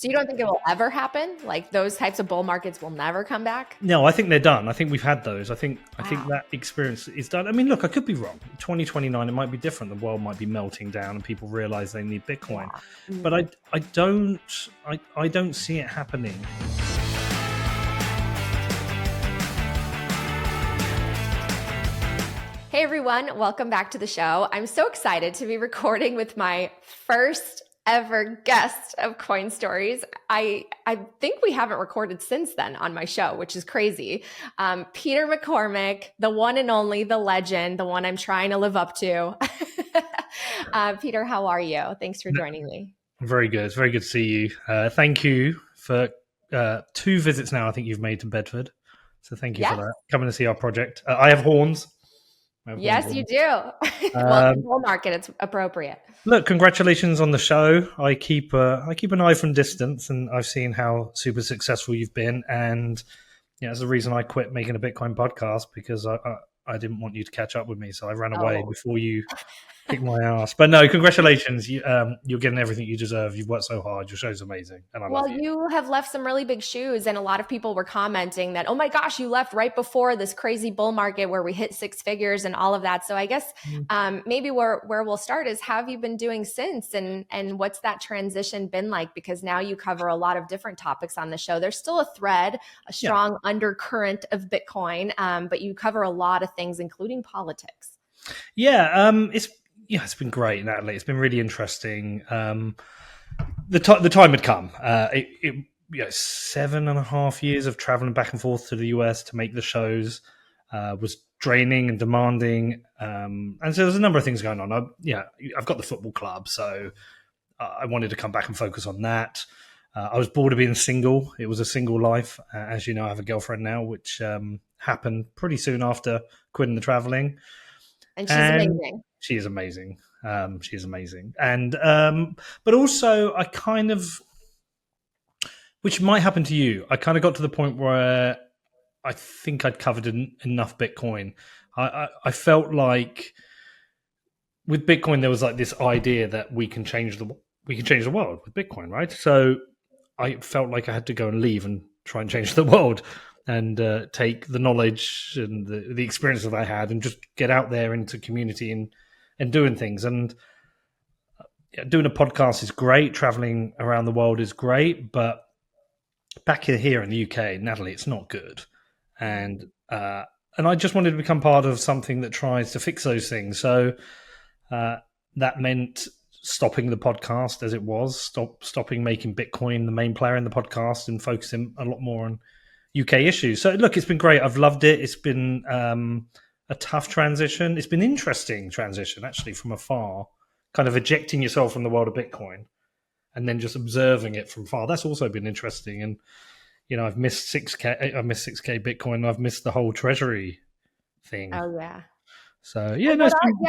So you don't think it will ever happen? Like those types of bull markets will never come back? No, I think they're done. I think we've had those. I think Wow. that experience is done. I mean, look, I could be wrong. 2029, it might be different. The world might be melting down, and people realize they need Bitcoin. Yeah. But I don't see it happening. Hey everyone, welcome back to the show. I'm so excited to be recording with my first ever guest of Coin Stories. I think we haven't recorded since then on my show, which is crazy. Peter McCormack, the one and only, the legend, the one I'm trying to live up to. Peter, how are you? Thanks for joining me. Very good. It's very good to see you. Thank you for 2 visits now. I think you've made to Bedford. So thank you for that. Coming to see our project. I have horns. Yes, you do. Well, the bull market, it's appropriate. Look, congratulations on the show. I keep an eye from distance, and I've seen how super successful you've been. And it's the reason I quit making a Bitcoin podcast, because I didn't want you to catch up with me, so I ran away before you kicked my ass. But no, congratulations. You're getting everything you deserve. You've worked so hard. Your show's amazing, and I love you. You have left some really big shoes, and a lot of people were commenting that, oh my gosh, you left right before this crazy bull market where we hit 6 figures and all of that. So I guess maybe where we'll start is, how have you been doing since, and what's that transition been like? Because now you cover a lot of different topics on the show. There's still a thread, a strong undercurrent of Bitcoin, but you cover a lot of things, including politics. It's been great, Natalie. It's been really interesting. The time had come. 7.5 years of traveling back and forth to the US to make the shows was draining and demanding. And so there's a number of things going on. I've got the football club, so I wanted to come back and focus on that. I was bored of being single. It was a single life. As you know, I have a girlfriend now, which happened pretty soon after quitting the traveling. And she's amazing. She is amazing. She is amazing. And but also, I kind of, which might happen to you, I kind of got to the point where I think I'd covered enough Bitcoin. I felt like with Bitcoin there was like this idea that we can change the world with Bitcoin, right? So I felt like I had to go and leave and try and change the world, and take the knowledge and the experience that I had and just get out there into community and doing things. And doing a podcast is great. Traveling around the world is great. But back here in the UK, Natalie, it's not good. And I just wanted to become part of something that tries to fix those things. So that meant stopping the podcast as it was, stopping making Bitcoin the main player in the podcast, and focusing a lot more on UK issues. So look, it's been great. I've loved it. It's been a tough transition. It's been an interesting transition, actually, from afar, kind of ejecting yourself from the world of Bitcoin and then just observing it from far. That's also been interesting. And I've missed 6K. I've missed 6K Bitcoin. I've missed the whole treasury thing. Oh yeah. So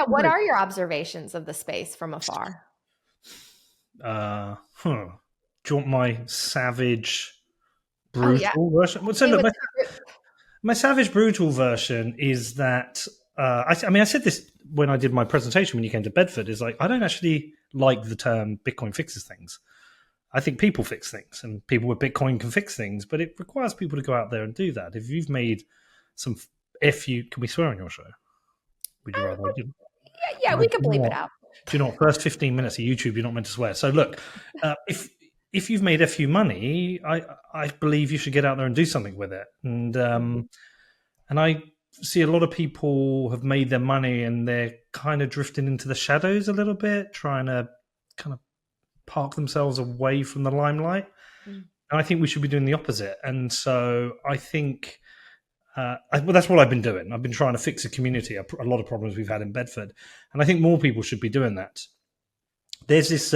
what are your observations of the space from afar? Do you want my savage, brutal version? Well, so look, my savage, brutal version is that I said this when I did my presentation when you came to Bedford. Is like, I don't actually like the term Bitcoin fixes things. I think people fix things, and people with Bitcoin can fix things, but it requires people to go out there and do that. If you've made some, can we swear on your show? Would you rather? Yeah, we can bleep it out. Do you know, first 15 minutes of YouTube, you're not meant to swear. So look, if you've made FU money, I believe you should get out there and do something with it. And I see a lot of people have made their money and they're kind of drifting into the shadows a little bit, trying to kind of park themselves away from the limelight. And I think we should be doing the opposite. And so I think that's what I've been doing. I've been trying to fix a community, a lot of problems we've had in Bedford. And I think more people should be doing that. There's this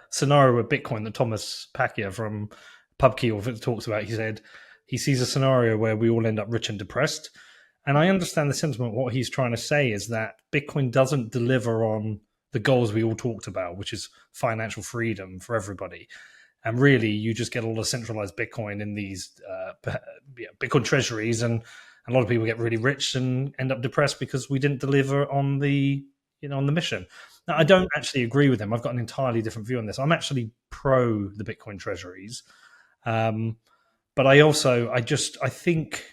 scenario with Bitcoin that Thomas Pakia from Bitkey talks about. He said he sees a scenario where we all end up rich and depressed. And I understand the sentiment. What he's trying to say is that Bitcoin doesn't deliver on the goals we all talked about, which is financial freedom for everybody. And really, you just get a lot of centralized Bitcoin in these Bitcoin treasuries, and a lot of people get really rich and end up depressed because we didn't deliver on the mission. Now, I don't actually agree with them. I've got an entirely different view on this. I'm actually pro the Bitcoin treasuries. But I think,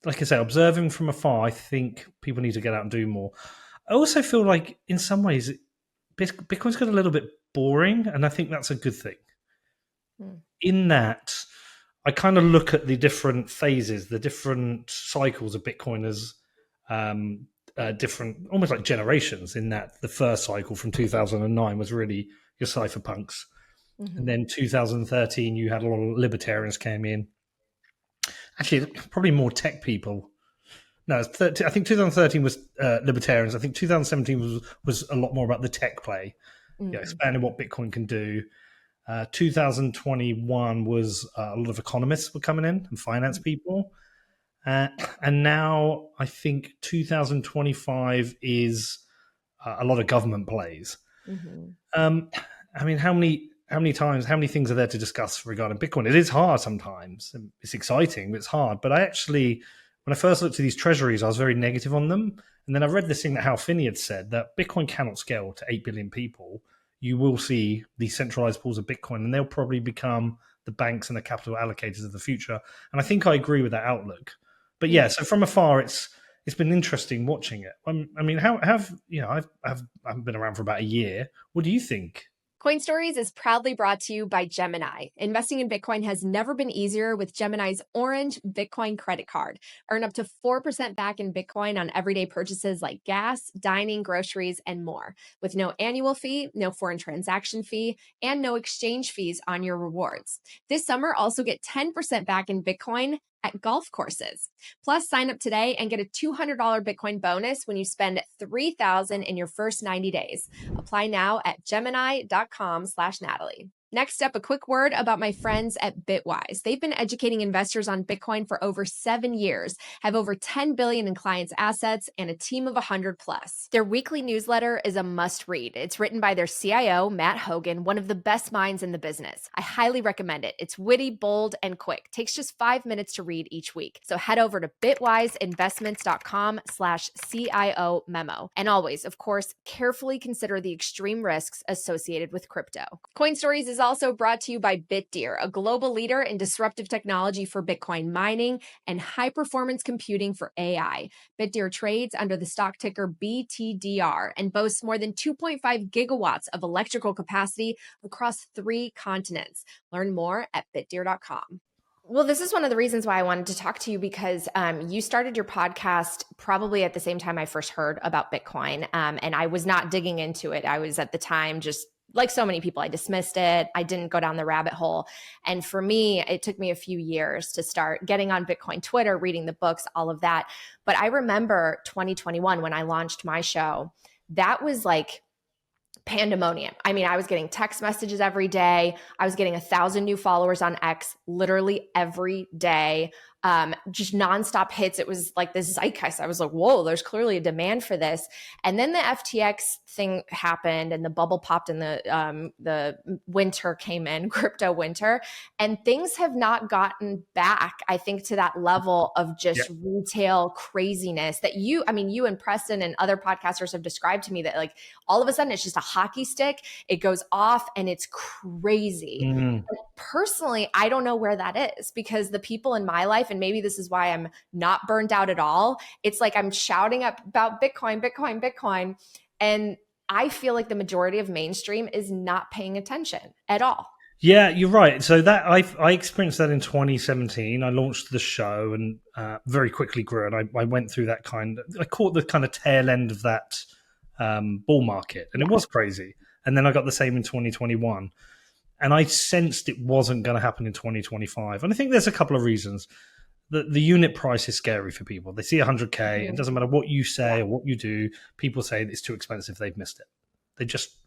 like I say, observing from afar, I think people need to get out and do more. I also feel like in some ways, Bitcoin's got a little bit boring, and I think that's a good thing. In that, I kind of look at the different phases, the different cycles of Bitcoin as different, almost like generations. In that, the first cycle from 2009 was really your cypherpunks, and then 2013 you had a lot of libertarians came in. Actually, probably more tech people. No, I think 2013 was libertarians. I think 2017 was a lot more about the tech play, expanding what Bitcoin can do. 2021 was a lot of economists were coming in and finance people. And now I think 2025 is a lot of government plays. I mean, how many things are there to discuss regarding Bitcoin? It is hard sometimes. It's exciting, but it's hard. But when I first looked at these treasuries, I was very negative on them. And then I read this thing that Hal Finney had said that Bitcoin cannot scale to 8 billion people. You will see these centralized pools of Bitcoin, and they'll probably become the banks and the capital allocators of the future. And I think I agree with that outlook. But yeah, so from afar, it's been interesting watching it. I mean, I've been around for about a year. What do you think? Coin Stories is proudly brought to you by Gemini. Investing in Bitcoin has never been easier with Gemini's Orange Bitcoin credit card. Earn up to 4% back in Bitcoin on everyday purchases like gas, dining, groceries, and more. With no annual fee, no foreign transaction fee, and no exchange fees on your rewards. This summer, also get 10% back in Bitcoin at golf courses. Plus, sign up today and get a $200 Bitcoin bonus when you spend $3,000 in your first 90 days. Apply now at gemini.com/Natalie. Next up, a quick word about my friends at Bitwise. They've been educating investors on Bitcoin for over 7 years, have over 10 billion in clients' assets, and a team of 100 plus. Their weekly newsletter is a must read. It's written by their CIO, Matt Hogan, one of the best minds in the business. I highly recommend it. It's witty, bold, and quick. Takes just 5 minutes to read each week. So head over to bitwiseinvestments.com/CIO memo. And always, of course, carefully consider the extreme risks associated with crypto. Coin Stories is also brought to you by Bitdeer, a global leader in disruptive technology for Bitcoin mining and high-performance computing for AI. Bitdeer trades under the stock ticker BTDR and boasts more than 2.5 gigawatts of electrical capacity across 3 continents. Learn more at bitdeer.com. Well, this is one of the reasons why I wanted to talk to you, because you started your podcast probably at the same time I first heard about Bitcoin, and I was not digging into it. I was at the time just like so many people, I dismissed it. I didn't go down the rabbit hole. And for me, it took me a few years to start getting on Bitcoin Twitter, reading the books, all of that. But I remember 2021 when I launched my show, that was like pandemonium. I mean, I was getting text messages every day. I was getting 1,000 new followers on X literally every day. Just nonstop hits. It was like this zeitgeist. I was like, whoa, there's clearly a demand for this. And then the FTX thing happened and the bubble popped and the winter came in, crypto winter, and things have not gotten back, I think, to that level of just retail craziness that you and Preston and other podcasters have described to me, that like all of a sudden it's just a hockey stick. It goes off and it's crazy. Personally, I don't know where that is, because the people in my life, and maybe this is why I'm not burned out at all, it's like I'm shouting up about Bitcoin, Bitcoin, Bitcoin. And I feel like the majority of mainstream is not paying attention at all. Yeah, you're right. So that I experienced that in 2017. I launched the show and very quickly grew. And I went through that I caught the kind of tail end of that bull market. And it was crazy. And then I got the same in 2021. And I sensed it wasn't going to happen in 2025. And I think there's a couple of reasons. The unit price is scary for people. They see 100K. It doesn't matter what you say or what you do. People say it's too expensive. They've missed it. They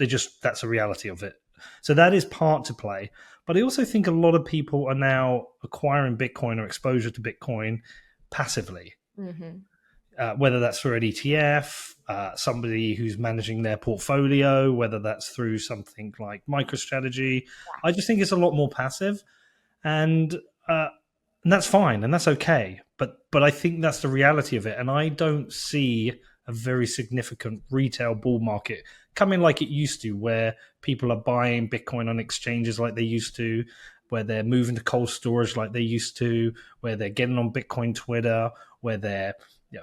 just that's a reality of it. So that is part to play. But I also think a lot of people are now acquiring Bitcoin or exposure to Bitcoin passively. Whether that's through an ETF, somebody who's managing their portfolio, whether that's through something like MicroStrategy. I just think it's a lot more passive, and that's fine, and that's okay. But I think that's the reality of it, and I don't see a very significant retail bull market coming like it used to, where people are buying Bitcoin on exchanges like they used to, where they're moving to cold storage like they used to, where they're getting on Bitcoin Twitter, where they're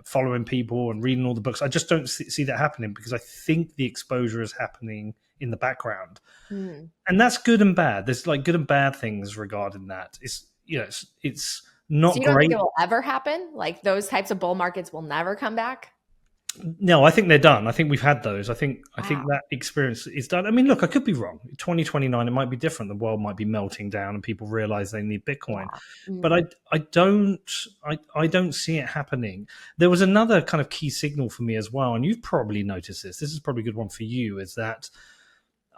following people and reading all the books. I just don't see that happening, because I think the exposure is happening in the background. And that's good and bad. There's like good and bad things regarding that. It's not So you don't great. think it will ever happen? Like those types of bull markets will never come back? No, I think they're done. I think we've had those. I think Wow. that experience is done. I mean, look, I could be wrong. 2029, it might be different. The world might be melting down, and people realize they need Bitcoin. Yeah. But I don't see it happening. There was another kind of key signal for me as well, and you've probably noticed this. This is probably a good one for you. Is that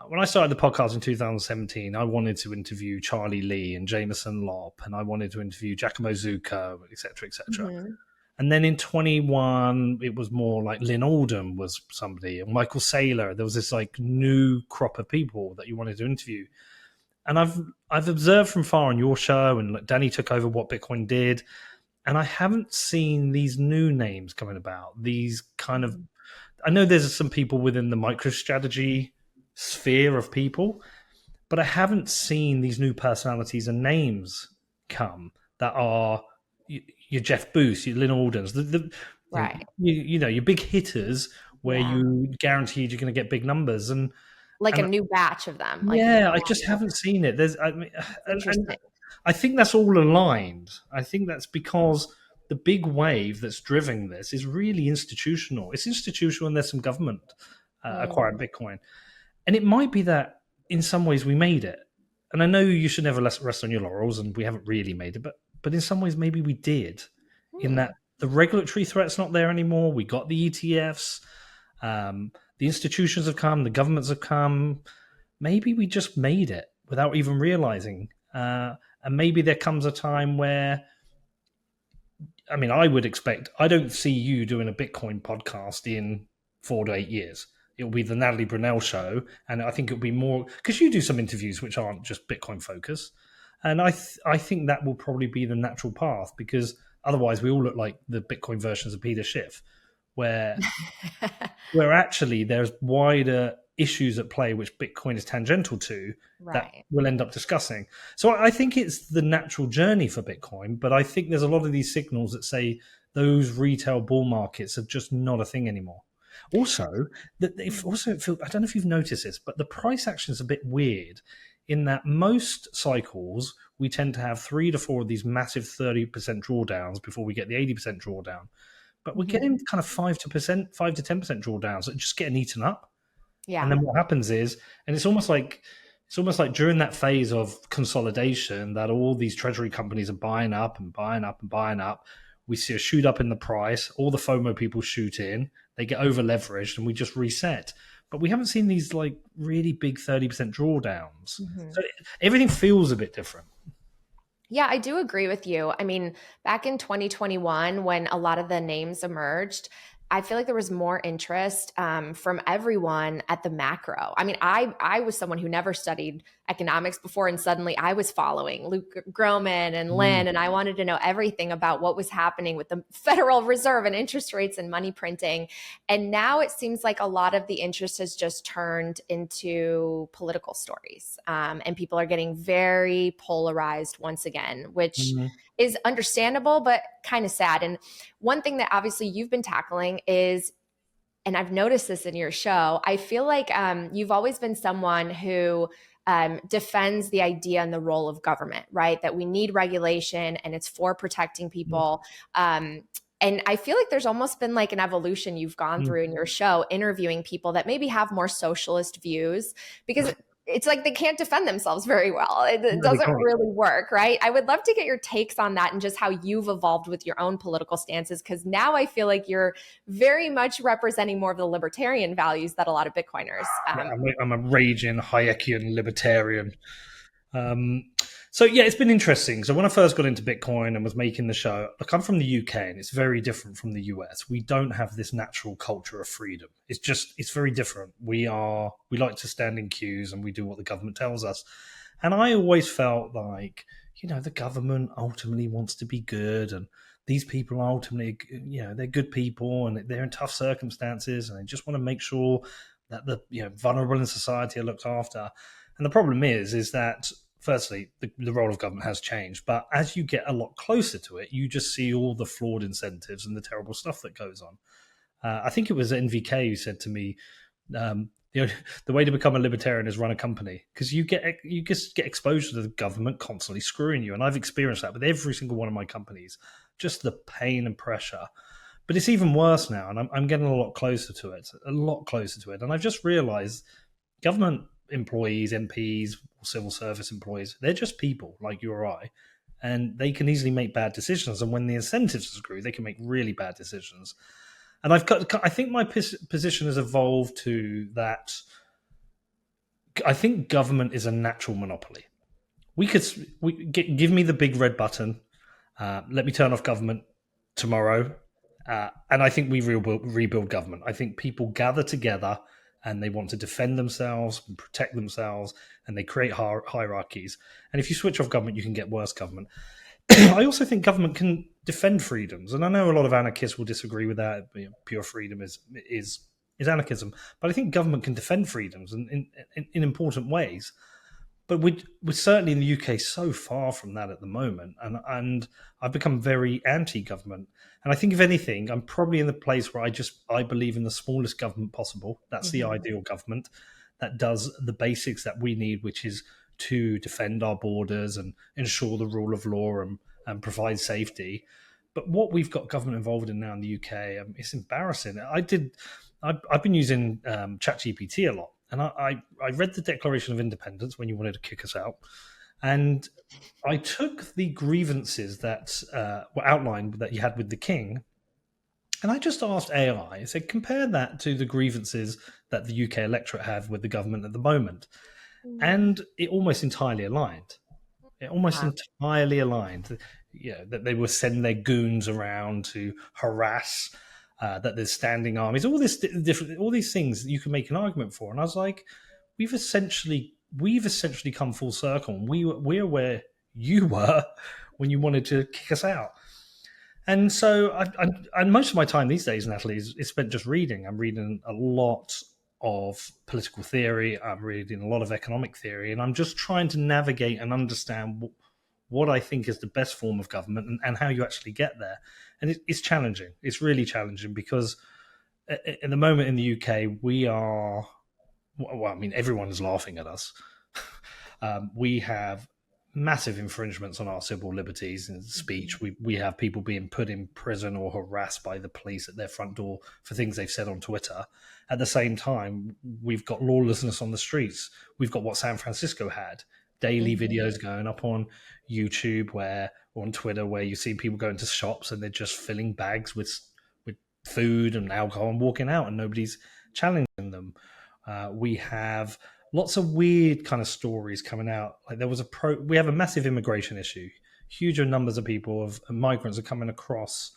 when I started the podcast in 2017, I wanted to interview Charlie Lee and Jameson Lopp, and I wanted to interview Giacomo Zucca, etc., etc. Mm-hmm. And then in 21, it was more like Lynn Oldham was somebody, and Michael Saylor. There was this like new crop of people that you wanted to interview. And I've observed from far on your show, and like Danny took over What Bitcoin Did, and I haven't seen these new names coming about. These kind of, I know there's some people within the MicroStrategy sphere of people, but I haven't seen these new personalities and names come that are your Jeff Booth, your Lynn Aldens, Right. your big hitters where Yeah. you guaranteed you're going to get big numbers, Like a and new batch of them. Like, yeah, I just haven't seen it. it's interesting. I think that's all aligned. I think that's because the big wave that's driving this is really institutional. It's institutional, and there's some government acquiring Bitcoin. And it might be that in some ways we made it. And I know you should never rest on your laurels, and we haven't really made it, but in some ways maybe we did, in that the regulatory threat's not there anymore. We got the ETFs, the institutions have come, the governments have come. Maybe we just made it without even realizing. And maybe there comes a time where, I mean, I would expect, I don't see you doing a Bitcoin podcast in 4 to 8 years. It'll be the Natalie Brunell show, and I think it'll be more, because you do some interviews which aren't just Bitcoin focused, and I think that will probably be the natural path, because otherwise we all look like the Bitcoin versions of Peter Schiff, where actually there's wider issues at play which Bitcoin is tangential to, that Right. we'll end up discussing. So I think it's the natural journey for Bitcoin, but I think there's a lot of these signals that say those retail bull markets are just not a thing anymore. Also, I don't know if you've noticed this, but the price action is a bit weird in that most cycles we tend to have 3 to 4 of these massive 30% drawdowns before we get the 80% drawdown. But we're getting kind of 5 to 10% drawdowns that just getting eaten up. Yeah. And then what happens is, and it's almost like during that phase of consolidation that all these treasury companies are buying up and buying up and buying up. We see a shoot up in the price. All the FOMO people shoot in. They get over leveraged, and we just reset. But we haven't seen these like really big 30% drawdowns. So everything feels a bit different. Yeah, I do agree with you. I mean, back in 2021, when a lot of the names emerged, I feel like there was more interest from everyone at the macro. I mean, I was someone who never studied economics before, and suddenly I was following Luke Groman and Lynn, and I wanted to know everything about what was happening with the Federal Reserve and interest rates and money printing. And now it seems like a lot of the interest has just turned into political stories, and people are getting very polarized once again, which is understandable, but kind of sad. And one thing that obviously you've been tackling is, and I've noticed this in your show, I feel like you've always been someone who defends the idea and the role of government, right? That we need regulation and it's for protecting people. And I feel like there's almost been like an evolution you've gone through in your show, interviewing people that maybe have more socialist views, because it's like they can't defend themselves very well. It doesn't really work, right? I would love to get your takes on that and just how you've evolved with your own political stances, because now I feel like you're very much representing more of the libertarian values that a lot of Bitcoiners. I'm a raging Hayekian libertarian. So yeah, it's been interesting. So when I first got into Bitcoin and was making the show, look, I'm from the UK, and it's very different from the US. We don't have this natural culture of freedom. It's very different. We like to stand in queues, and we do what the government tells us. And I always felt like, the government ultimately wants to be good, and these people ultimately, they're good people, and they're in tough circumstances, and they just want to make sure that the vulnerable in society are looked after. And the problem is that firstly, the role of government has changed, but as you get a lot closer to it, you just see all the flawed incentives and the terrible stuff that goes on. I think it was NVK who said to me, um, the way to become a libertarian is run a company, because you just get exposure to the government constantly screwing you, and I've experienced that with every single one of my companies, just the pain and pressure. But it's even worse now, and I'm getting a lot closer to it, and I've just realised government employees, MPs, civil service employees, they're just people like you or I, and they can easily make bad decisions. And when the incentives are screwed, they can make really bad decisions. And I think my position has evolved to that. I think government is a natural monopoly. Give me the big red button. Let me turn off government tomorrow, and I think we rebuild government. I think people gather together and they want to defend themselves and protect themselves, and they create hierarchies. And if you switch off government, you can get worse government. I also think government can defend freedoms, and I know a lot of anarchists will disagree with that. Pure freedom is anarchism, but I think government can defend freedoms in important ways. But we're certainly in the UK so far from that at the moment, and I've become very anti-government. And I think, if anything, I'm probably in the place where I believe in the smallest government possible. That's the ideal government that does the basics that we need, which is to defend our borders and ensure the rule of law and provide safety. But what we've got government involved in now in the UK, it's embarrassing. I've been using ChatGPT a lot, and I read the Declaration of Independence when you wanted to kick us out, and I took the grievances that were outlined that you had with the king, and I just asked AI, I said, compare that to the grievances that the UK electorate have with the government at the moment. And it almost entirely aligned. Entirely aligned. That they will send their goons around to harass, that there's standing armies, all these things that you can make an argument for. And I was like, we've essentially come full circle. And we're where you were when you wanted to kick us out. And so, and most of my time these days, Natalie, is spent just reading. I'm reading a lot of political theory. I'm reading a lot of economic theory, and I'm just trying to navigate and understand what I think is the best form of government and how you actually get there. And it's challenging. It's really challenging because at the moment in the UK, we are, well, I mean, everyone is laughing at us. We have massive infringements on our civil liberties and speech. We have people being put in prison or harassed by the police at their front door for things they've said on Twitter. At the same time, we've got lawlessness on the streets. We've got what San Francisco had, daily videos going up on YouTube or on Twitter where you see people going to shops and they're just filling bags with food and alcohol and walking out, and nobody's challenging them. We have lots of weird kind of stories coming out. Like we have a massive immigration issue. Huge numbers of migrants are coming across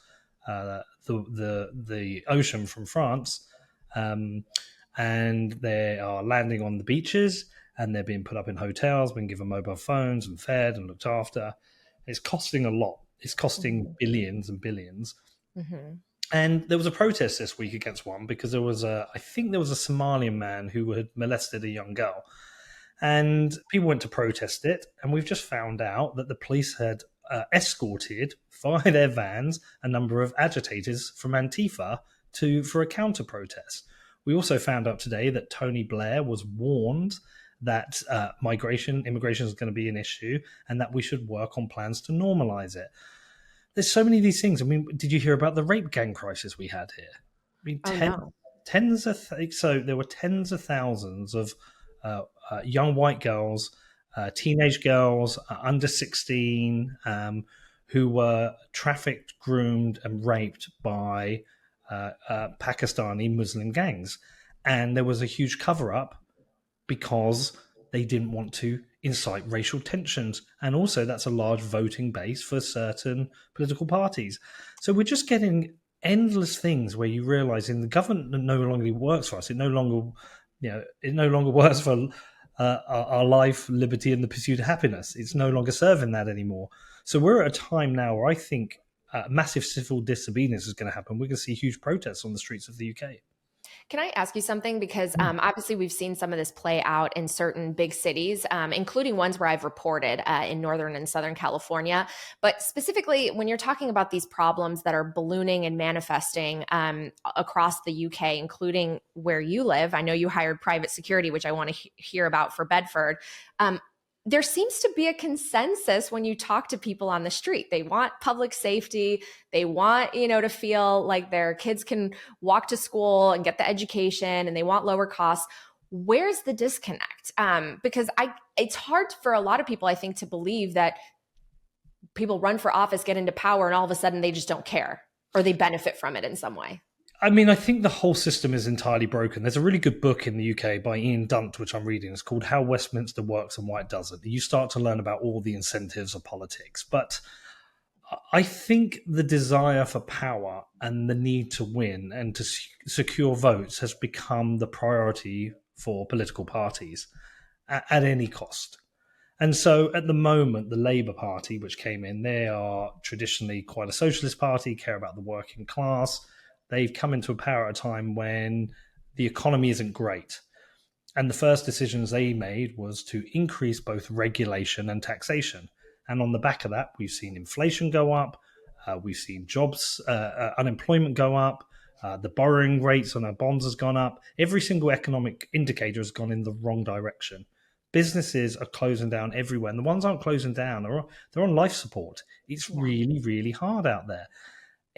the ocean from France, and they are landing on the beaches, and they're being put up in hotels, being given mobile phones and fed and looked after. It's costing a lot. It's costing billions and billions. And there was a protest this week against one because I think there was a Somalian man who had molested a young girl, and people went to protest it. And we've just found out that the police had escorted via their vans a number of agitators from Antifa for a counter protest. We also found out today that Tony Blair was warned that immigration is going to be an issue and that we should work on plans to normalize it. There's so many of these things. I mean, did you hear about the rape gang crisis we had here? I mean, so there were tens of thousands of young white girls, teenage girls under 16, who were trafficked, groomed, and raped by Pakistani Muslim gangs. And there was a huge cover-up because they didn't want to incite racial tensions. And also that's a large voting base for certain political parties. So we're just getting endless things where you realize in the government that no longer works for us. It no longer works for our life, liberty, and the pursuit of happiness. It's no longer serving that anymore. So we're at a time now where I think massive civil disobedience is going to happen. We're going to see huge protests on the streets of the UK. Can I ask you something? Because obviously we've seen some of this play out in certain big cities, including ones where I've reported in Northern and Southern California. But specifically, when you're talking about these problems that are ballooning and manifesting across the UK, including where you live, I know you hired private security, which I want to hear about for Bedford. There seems to be a consensus when you talk to people on the street. They want public safety. They want, to feel like their kids can walk to school and get the education, and they want lower costs. Where's the disconnect? Because it's hard for a lot of people, I think, to believe that people run for office, get into power, and all of a sudden they just don't care or they benefit from it in some way. I mean, I think the whole system is entirely broken. There's a really good book in the UK by Ian Dunt, which I'm reading. It's called How Westminster Works and Why It Doesn't. You start to learn about all the incentives of politics. But I think the desire for power and the need to win and to secure votes has become the priority for political parties at any cost. And so at the moment, the Labour Party, which came in, they are traditionally quite a socialist party, care about the working class. They've come into power at a time when the economy isn't great. And the first decisions they made was to increase both regulation and taxation. And on the back of that, we've seen inflation go up. We've seen unemployment go up. The borrowing rates on our bonds has gone up. Every single economic indicator has gone in the wrong direction. Businesses are closing down everywhere. And the ones aren't closing down, they're on life support. It's really, really hard out there.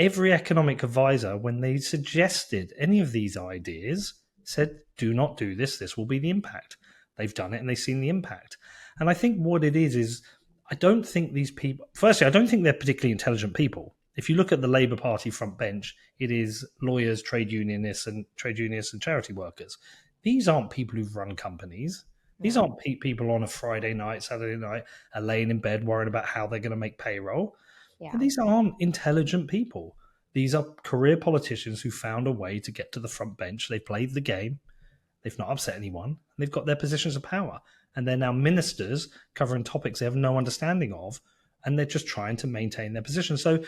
Every economic advisor, when they suggested any of these ideas, said, do not do this. This will be the impact. They've done it and they've seen the impact. And I think what it is I don't think these people, firstly, I don't think they're particularly intelligent people. If you look at the Labour Party front bench, it is lawyers, trade unionists and charity workers. These aren't people who've run companies. These aren't people on a Friday night, Saturday night, are laying in bed worrying about how they're going to make payroll. Yeah. These aren't intelligent people. These are career politicians who found a way to get to the front bench. They've played the game. They've not upset anyone. And they've got their positions of power. And they're now ministers covering topics they have no understanding of. And they're just trying to maintain their position. So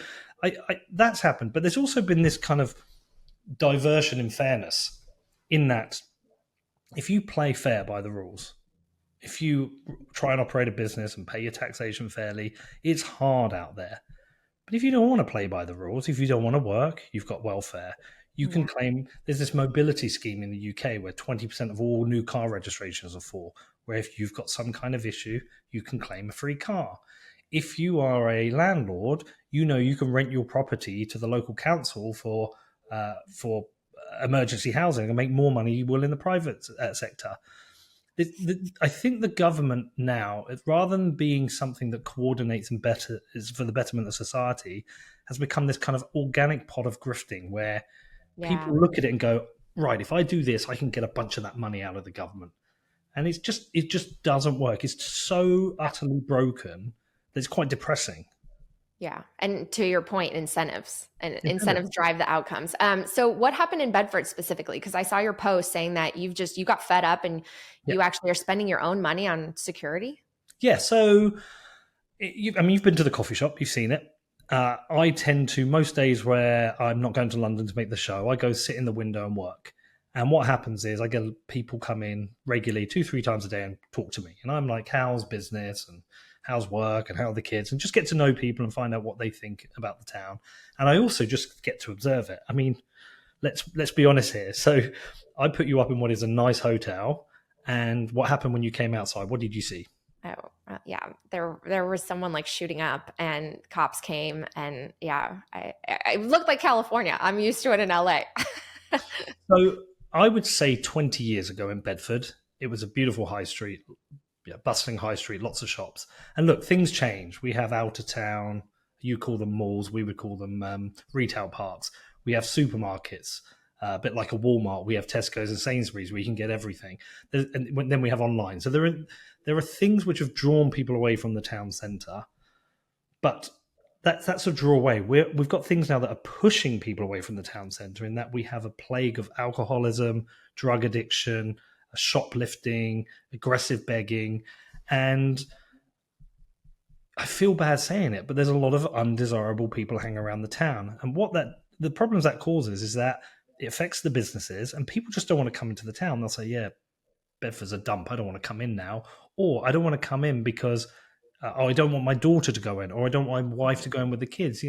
that's happened. But there's also been this kind of diversion in fairness in that if you play fair by the rules, if you try and operate a business and pay your taxation fairly, it's hard out there. But if you don't want to play by the rules, if you don't want to work, you've got welfare. You can claim, there's this mobility scheme in the UK where 20% of all new car registrations are for, where if you've got some kind of issue, you can claim a free car. If you are a landlord, you can rent your property to the local council for emergency housing and make more money you will in the private sector. I think the government now, rather than being something that coordinates and is for the betterment of society, has become this kind of organic pot of grifting where people look at it and go, right, if I do this, I can get a bunch of that money out of the government. And it just doesn't work. It's so utterly broken that it's quite depressing. Yeah. And to your point, incentives drive the outcomes. So what happened in Bedford specifically? Because I saw your post saying that you got fed up and you actually are spending your own money on security. Yeah. So, you've been to the coffee shop, you've seen it. I tend to, most days where I'm not going to London to make the show, I go sit in the window and work. And what happens is I get people come in regularly 2-3 times a day and talk to me. And I'm like, how's business and how's work and how are the kids, and just get to know people and find out what they think about the town. And I also just get to observe it. I mean, let's be honest here. So I put you up in what is a nice hotel. And what happened when you came outside? What did you see? Oh, yeah. There was someone like shooting up and cops came and it looked like California. I'm used to it in LA. So I would say 20 years ago in Bedford, it was a beautiful high street, bustling high street, lots of shops. And look, things change. We have out of town, you call them malls, we would call them retail parks. We have supermarkets, a bit like a Walmart. We have Tesco's and Sainsbury's where you can get everything. And then we have online. So there are things which have drawn people away from the town centre, but that's a draw away. We've got things now that are pushing people away from the town centre, in that we have a plague of alcoholism, drug addiction, shoplifting, aggressive begging, and I feel bad saying it, but there's a lot of undesirable people hanging around the town. And the problems that causes is that it affects the businesses, and people just don't want to come into the town. They'll say, yeah, Bedford's a dump. I don't want to come in now. Or I don't want to come in because I don't want my daughter to go in, or I don't want my wife to go in with the kids.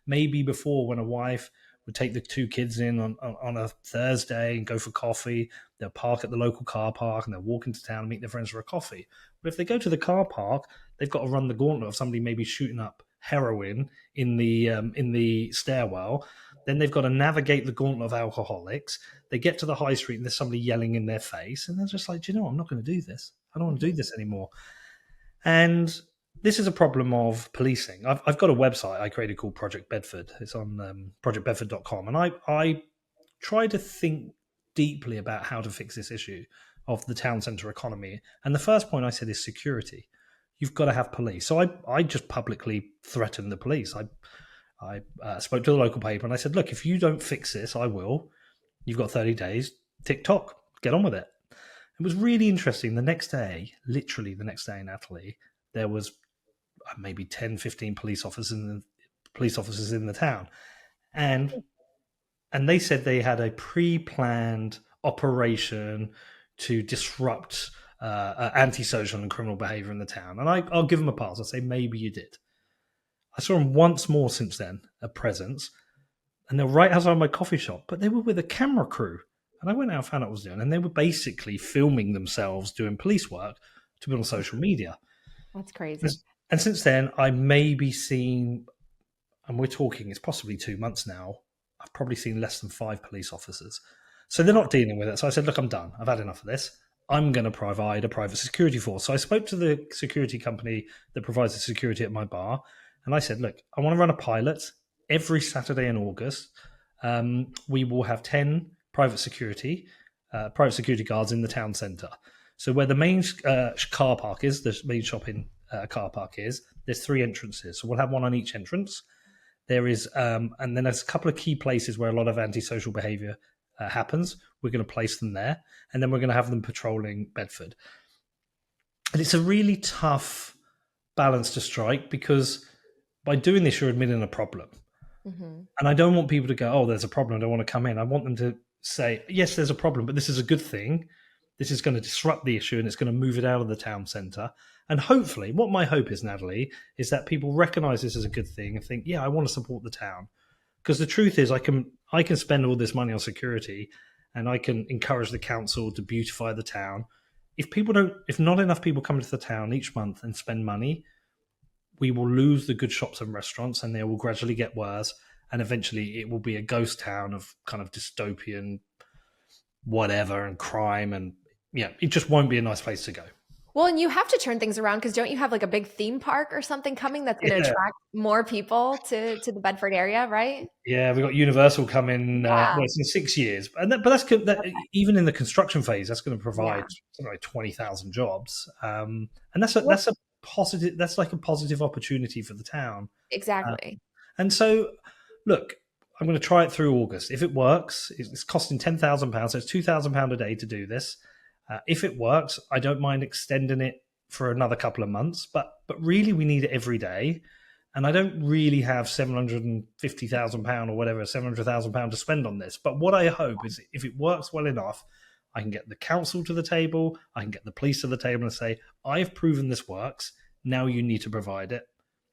Maybe before, when a wife would take the two kids in on a Thursday and go for coffee, they'll park at the local car park and they'll walk into town and meet their friends for a coffee. But if they go to the car park, they've got to run the gauntlet of somebody maybe shooting up heroin in the stairwell. Then they've got to navigate the gauntlet of alcoholics. They get to the high street and there's somebody yelling in their face, and they're just like, I'm not going to do this. I don't want to do this anymore. And this is a problem of policing. I've got a website I created called Project Bedford. It's on projectbedford.com. And I try to think deeply about how to fix this issue of the town centre economy. And the first point I said is security. You've got to have police. So I just publicly threatened the police. I spoke to the local paper and I said, look, if you don't fix this, I will. You've got 30 days. TikTok, get on with it. It was really interesting. The next day, literally the next day, Natalie, there was maybe 10, 15 police officers in the town. And they said they had a pre-planned operation to disrupt antisocial and criminal behavior in the town. And I'll give them a pass. I'll say, maybe you did. I saw them once more since then, at Presence, and they're right outside my coffee shop, but they were with a camera crew. And I went out and found out what I was doing, and they were basically filming themselves doing police work to put on social media. That's crazy. And since then, I may be seeing, and we're talking, it's possibly 2 months now, I've probably seen less than 5 police officers. So they're not dealing with it. So I said, look, I'm done. I've had enough of this. I'm going to provide a private security force. So I spoke to the security company that provides the security at my bar, and I said, look, I want to run a pilot every Saturday in August. We will have 10 private security guards in the town centre. So where the main car park is, the main shopping car park is, there's 3 entrances. So we'll have one on each entrance. There is, and then there's a couple of key places where a lot of antisocial behaviour happens. We're going to place them there, and then we're going to have them patrolling Bedford. And it's a really tough balance to strike, because by doing this, you're admitting a problem. Mm-hmm. And I don't want people to go, oh, there's a problem, I don't want to come in. I want them to say, yes, there's a problem, but this is a good thing. This is going to disrupt the issue, and it's going to move it out of the town centre. And hopefully, what my hope is, Natalie, is that people recognise this as a good thing and think, yeah, I want to support the town. Because the truth is, I can spend all this money on security, and I can encourage the council to beautify the town. If not enough people come into the town each month and spend money, we will lose the good shops and restaurants, and they will gradually get worse. And eventually it will be a ghost town of kind of dystopian whatever and crime. And it just won't be a nice place to go. Well, and you have to turn things around, because don't you have like a big theme park or something coming that's going to attract more people to the Bedford area, right? Yeah, we've got Universal coming. It's in 6 years, but that's even in the construction phase, that's going to provide something like 20,000 jobs, and that's a positive. That's like a positive opportunity for the town. Exactly. And so, look, I'm going to try it through August. If it works, it's costing £10,000, so it's £2,000 a day to do this. If it works, I don't mind extending it for another couple of months, but really we need it every day. And I don't really have £750,000 or whatever, £700,000 to spend on this. But what I hope is, if it works well enough, I can get the council to the table, I can get the police to the table and say, I've proven this works, now you need to provide it.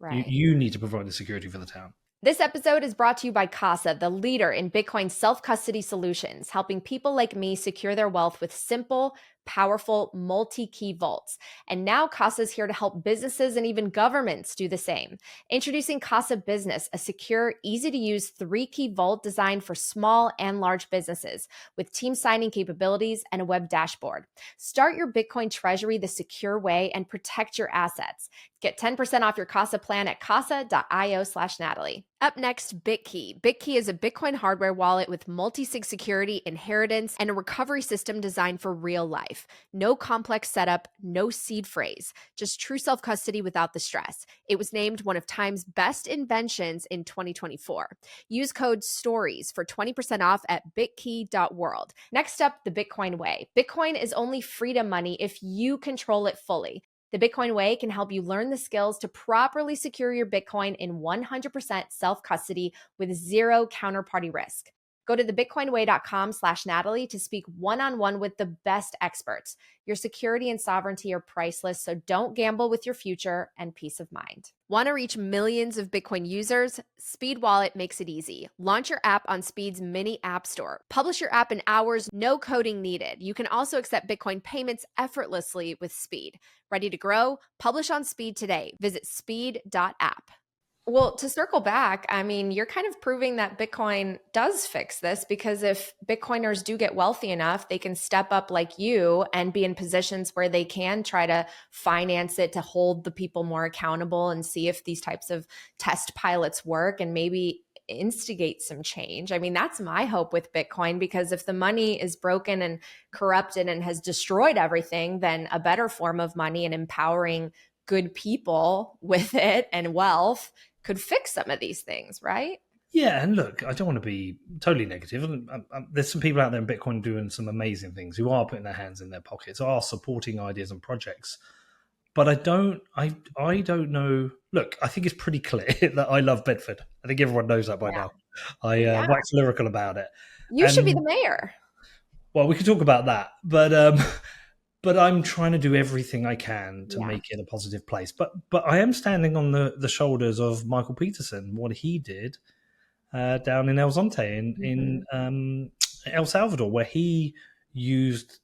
Right. You need to provide the security for the town. This episode is brought to you by Casa, the leader in Bitcoin self-custody solutions, helping people like me secure their wealth with simple, powerful, multi-key vaults. And now Casa is here to help businesses and even governments do the same. Introducing Casa Business, a secure, easy-to-use 3-key vault designed for small and large businesses, with team signing capabilities and a web dashboard. Start your Bitcoin treasury the secure way and protect your assets. Get 10% off your Casa plan at casa.io/Natalie. Up next, Bitkey. Bitkey is a Bitcoin hardware wallet with multi-sig security, inheritance, and a recovery system designed for real life. No complex setup, no seed phrase, just true self-custody without the stress. It was named one of Time's best inventions in 2024. Use code STORIES for 20% off at bitkey.world. Next up, the Bitcoin way. Bitcoin is only freedom money if you control it fully. The Bitcoin Way can help you learn the skills to properly secure your Bitcoin in 100% self-custody with zero counterparty risk. Go to thebitcoinway.com/Natalie to speak one-on-one with the best experts. Your security and sovereignty are priceless, so don't gamble with your future and peace of mind. Want to reach millions of Bitcoin users? Speed Wallet makes it easy. Launch your app on Speed's mini app store. Publish your app in hours, no coding needed. You can also accept Bitcoin payments effortlessly with Speed. Ready to grow? Publish on Speed today. Visit Speed.app. Well, to circle back, I mean, you're kind of proving that Bitcoin does fix this, because if Bitcoiners do get wealthy enough, they can step up like you and be in positions where they can try to finance it to hold the people more accountable and see if these types of test pilots work and maybe instigate some change. I mean, that's my hope with Bitcoin, because if the money is broken and corrupted and has destroyed everything, then a better form of money and empowering good people with it and wealth could fix some of these things, right? Yeah, and look, I don't want to be totally negative. There's some people out there in Bitcoin doing some amazing things, who are putting their hands in their pockets, are supporting ideas and projects. But I don't know. Look, I think it's pretty clear that I love Bedford. I think everyone knows that by now. I wax lyrical about it. You should be the mayor. Well, we could talk about that, but I'm trying to do everything I can to make it a positive place. But I am standing on the shoulders of Michael Peterson, what he did down in El Zonte in El Salvador, where he used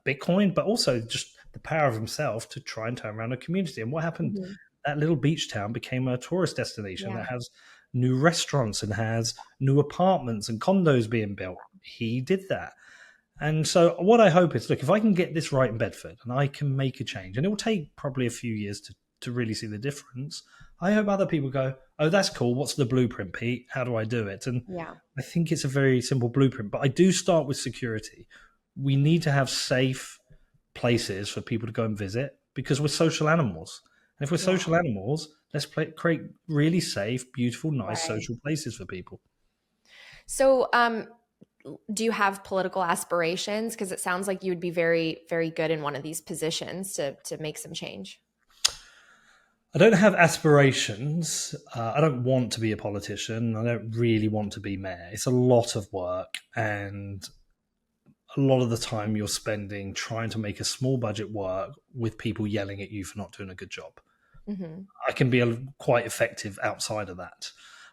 Bitcoin, but also just the power of himself to try and turn around a community. And what happened? That little beach town became a tourist destination that has new restaurants and has new apartments and condos being built. He did that. And so what I hope is, look, if I can get this right in Bedford and I can make a change, and it will take probably a few years to really see the difference, I hope other people go, oh, that's cool. What's the blueprint, Pete? How do I do it? And I think it's a very simple blueprint, but I do start with security. We need to have safe places for people to go and visit, because we're social animals. And if we're social animals, let's create really safe, beautiful, nice social places for people. So, do you have political aspirations? Because it sounds like you would be very, very good in one of these positions to make some change. I don't have aspirations. I don't want to be a politician. I don't really want to be mayor. It's a lot of work, and a lot of the time you're spending trying to make a small budget work with people yelling at you for not doing a good job. I can be quite effective outside of that.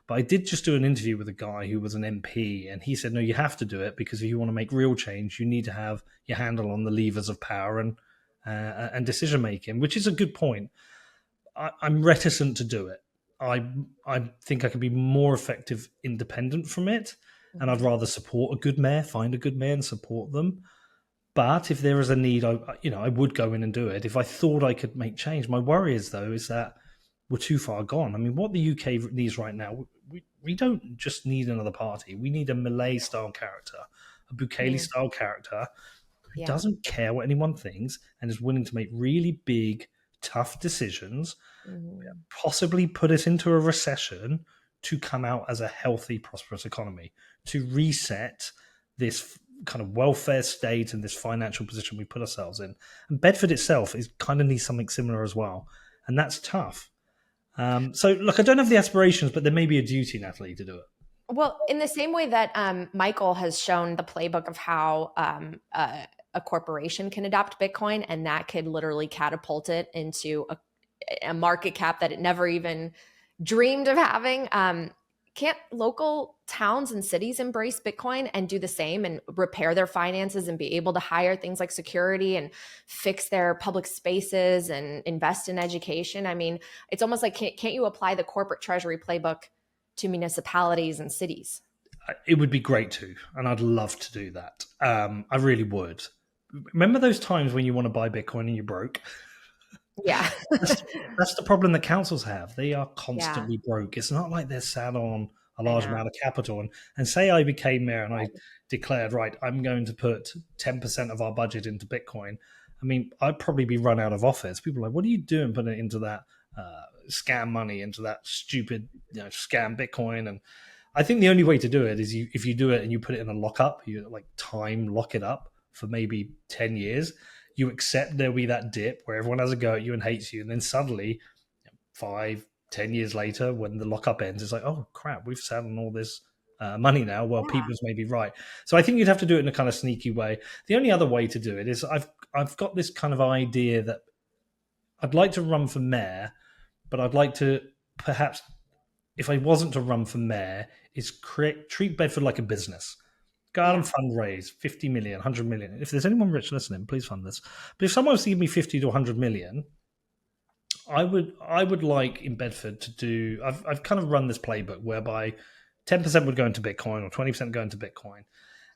But I did just do an interview with a guy who was an MP, and he said, no, you have to do it, because if you want to make real change, you need to have your handle on the levers of power and decision making, which is a good point. I'm reticent to do it. I think I can be more effective independent from it, and I'd rather support a good mayor, find a good mayor and support them. But if there is a need, I would go in and do it if I thought I could make change. My worry is, though, is that we're too far gone. I mean, what the UK needs right now, we don't just need another party. We need a Malay-style character, a Bukele-style character who doesn't care what anyone thinks and is willing to make really big, tough decisions, possibly put us into a recession to come out as a healthy, prosperous economy, to reset this kind of welfare state and this financial position we put ourselves in. And Bedford itself kind of needs something similar as well. And that's tough. So, look, I don't have the aspirations, but there may be a duty, Natalie, to do it. Well, in the same way that Michael has shown the playbook of how a corporation can adopt Bitcoin, and that could literally catapult it into a market cap that it never even dreamed of having. Can't local towns and cities embrace Bitcoin and do the same and repair their finances and be able to hire things like security and fix their public spaces and invest in education? I mean, it's almost like, can't you apply the corporate treasury playbook to municipalities and cities? It would be great to, and I'd love to do that. I really would. Remember those times when you want to buy Bitcoin and you're broke? Yeah. That's the problem that councils have. They are constantly broke. It's not like they're sat on a large amount of capital. And say I became mayor and I declared, right, I'm going to put 10% of our budget into Bitcoin. I mean, I'd probably be run out of office. People are like, what are you doing putting it into that scam money, into that stupid scam Bitcoin? And I think the only way to do it is if you do it and you put it in a lockup, you lock it up for maybe 10 years. You accept there'll be that dip where everyone has a go at you and hates you. And then suddenly, 5-10 years later, when the lockup ends, it's like, oh, crap, we've sat on all this money now, while Yeah. people's maybe right. So I think you'd have to do it in a kind of sneaky way. The only other way to do it is I've got this kind of idea that I'd like to run for mayor, but I'd like to perhaps, if I wasn't to run for mayor, is treat Bedford like a business. Go out and Yeah. fundraise 50 million, 100 million. If there's anyone rich listening, please fund this. But if someone was to give me 50 to 100 million, I would like in Bedford to do. I've kind of run this playbook whereby 10% would go into Bitcoin or 20% go into Bitcoin,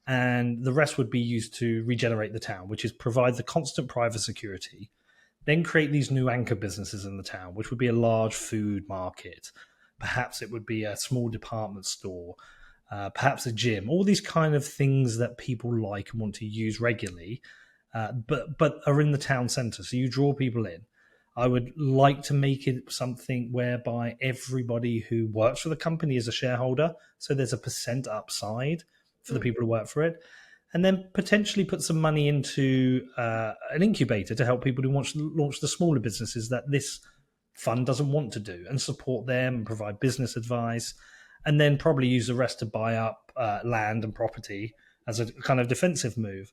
and the rest would be used to regenerate the town, which is provide the constant private security. Then create these new anchor businesses in the town, which would be a large food market. Perhaps it would be a small department store, perhaps a gym. All these kind of things that people like and want to use regularly, but are in the town centre. So you draw people in. I would like to make it something whereby everybody who works for the company is a shareholder. So there's a percent upside for the Mm. people who work for it. And then potentially put some money into an incubator to help people who want to launch the smaller businesses that this fund doesn't want to do, and support them and provide business advice. And then probably use the rest to buy up land and property as a kind of defensive move.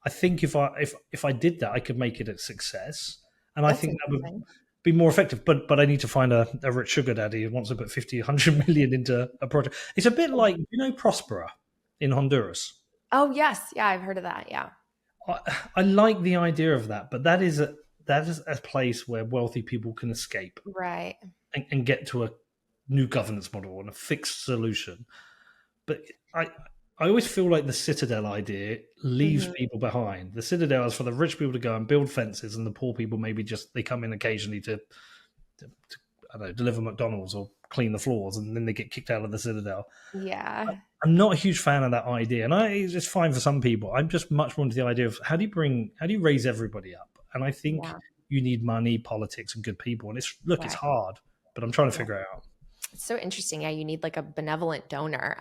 I think if I did that, I could make it a success, and I That's think that would interesting. be more effective. But I need to find a rich sugar daddy who wants to put 50, 100 million into a project. It's a bit like, Prospera in Honduras. Oh, yes. Yeah, I've heard of that. Yeah. I like the idea of that, but that is a place where wealthy people can escape Right. and get to a new governance model and a fixed solution. But I always feel like the Citadel idea leaves Hmm. people behind. The Citadel is for the rich people to go and build fences, and the poor people maybe just they come in occasionally to I don't know, deliver McDonald's or clean the floors, and then they get kicked out of the Citadel. Yeah. I'm not a huge fan of that idea, and it's fine for some people. I'm just much more into the idea of how do you raise everybody up? And I think Yeah. you need money, politics, and good people. And it's Right. hard, but I'm trying to Yeah. figure it out. It's so interesting. Yeah, you need like a benevolent donor.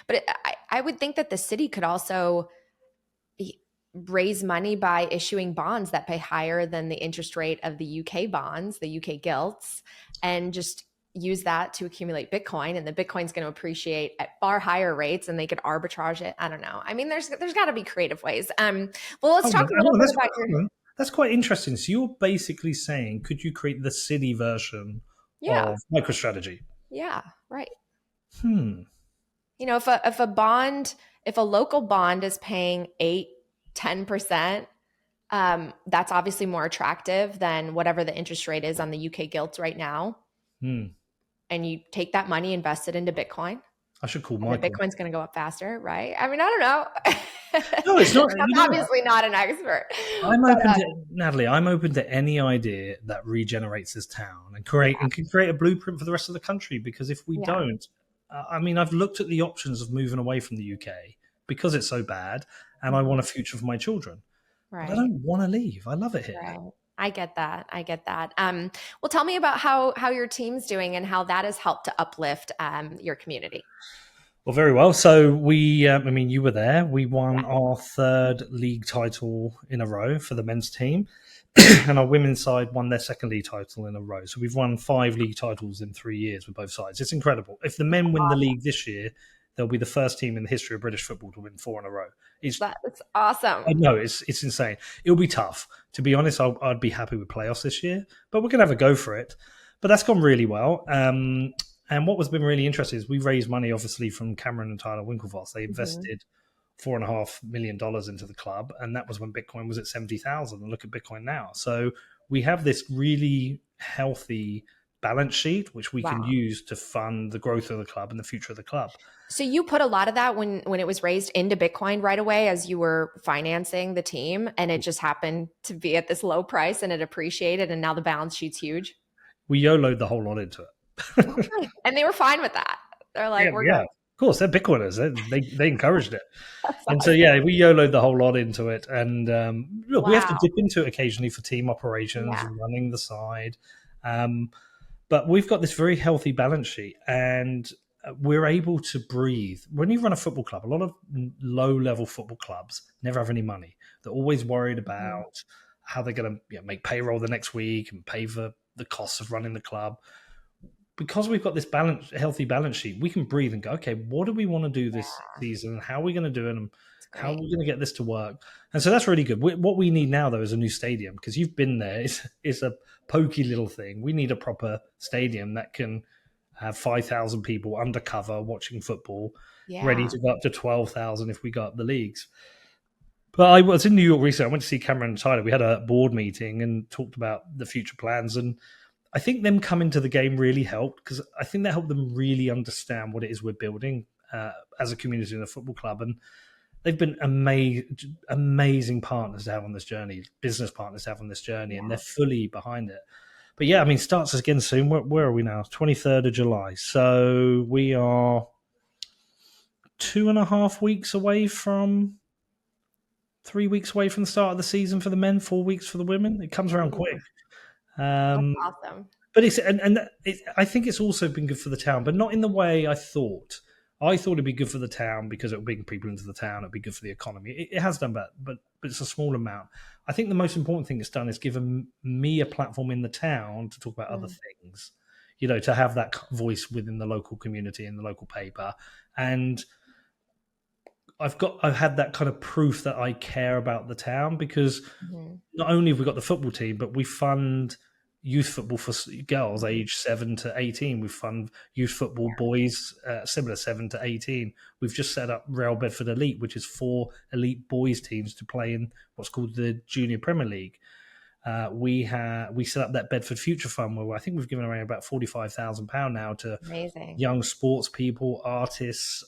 But I would think that the city could also raise money by issuing bonds that pay higher than the interest rate of the UK bonds, the UK gilts, and just use that to accumulate Bitcoin. And the Bitcoin's going to appreciate at far higher rates, and they could arbitrage it. I don't know. I mean, there's got to be creative ways. Well, let's Hold on, talk a little hold on, bit about your. hold on. That's quite interesting. So you're basically saying, could you create the city version Yeah, of MicroStrategy? yeah, right. Hmm. You know, if a local bond is paying 8, 10%, that's obviously more attractive than whatever the interest rate is on the UK gilts right now. Hmm. And you take that money, invest it into Bitcoin, I should call and the Michael. Bitcoin's going to go up faster, right? I mean, I don't know. No, it's not. I'm obviously not an expert, I'm but open to Natalie. I'm open to any idea that regenerates this town and yeah, can create a blueprint for the rest of the country. Because if we yeah, don't, I mean, I've looked at the options of moving away from the UK because it's so bad, and I want a mhm, future for my children. But I right, don't want to leave. I love it here. right. I get that. I get that. Well, tell me about how your team's doing and how that has helped to uplift your community. Well, very well. So I mean, you were there. We Yeah. won our third league title in a row for the men's team, and our women's side won their second league title in a row. So we've won 5 league titles in 3 years with both sides. It's incredible. If the men win the league this year, they'll be the first team in the history of British football to win 4 in a row. That's awesome. I know it's insane. It'll be tough. To be honest, I'd be happy with playoffs this year, but we're gonna have a go for it. But that's gone really well. And what has been really interesting is we raised money, obviously, from Cameron and Tyler Winklevoss. They Mhm. invested $4.5 million into the club, and that was when Bitcoin was at 70,000. And look at Bitcoin now. So we have this really healthy balance sheet, which we can Wow. use to fund the growth of the club and the future of the club. So you put a lot of that when it was raised into Bitcoin right away as you were financing the team, and it just happened to be at this low price and it appreciated, and now the balance sheet's huge. We YOLO'd the whole lot into it. Okay. And they were fine with that. They're Yeah, like, we're yeah. good. Of course, they're Bitcoiners. They encouraged it, That's and so awesome. yeah, we YOLO'd the whole lot into it. And look, we have to Wow. dip into it occasionally for team operations Yeah. and running the side. Um, but we've got this very healthy balance sheet, and we're able to breathe. When you run a football club, a lot of low-level football clubs never have any money. They're always worried Mhm. about how they're going to make payroll the next week and pay for the costs of running the club. because we've got this healthy balance sheet, we can breathe and go, okay, what do we want to do this Yeah, season? How are we going to do it? And it's how are great. we going to get this to work? And so that's really good. What we need now, though, is a new stadium, because you've been there. It's a pokey little thing. We need a proper stadium that can have 5,000 people undercover watching football, ready Yeah. to go up to 12,000 if we go up the leagues. But I was in New York recently. I went to see Cameron and Tyler. We had a board meeting and talked about the future plans. And I think them coming to the game really helped, because I think that helped them really understand what it is we're building as a community and a football club. And they've been amazing partners to have on this journey, business partners to have on this journey, and they're fully behind it. But yeah, I mean, starts again soon. Where are we now? 23rd of July. So we are 2.5 weeks away from 3 weeks away from the start of the season for the men, 4 weeks for the women. It comes around quick. That's Um, awesome. but I think it's also been good for the town, but not in the way I thought. I thought it'd be good for the town because it would bring people into the town. It'd be good for the economy. It has done that, but it's a small amount. I think the most important thing it's done is given me a platform in the town to talk about other things. To have that voice within the local community and the local paper. And I've had that kind of proof that I care about the town, because Mm-hmm. not only have we got the football team, but we fund youth football for girls aged 7 to 18. We fund youth football boys similar 7 to 18. We've just set up Real Bedford Elite, which is 4 elite boys teams to play in what's called the Junior Premier League. We set up that Bedford Future Fund, where I think we've given away about £45,000 now to Amazing. young sports people, artists,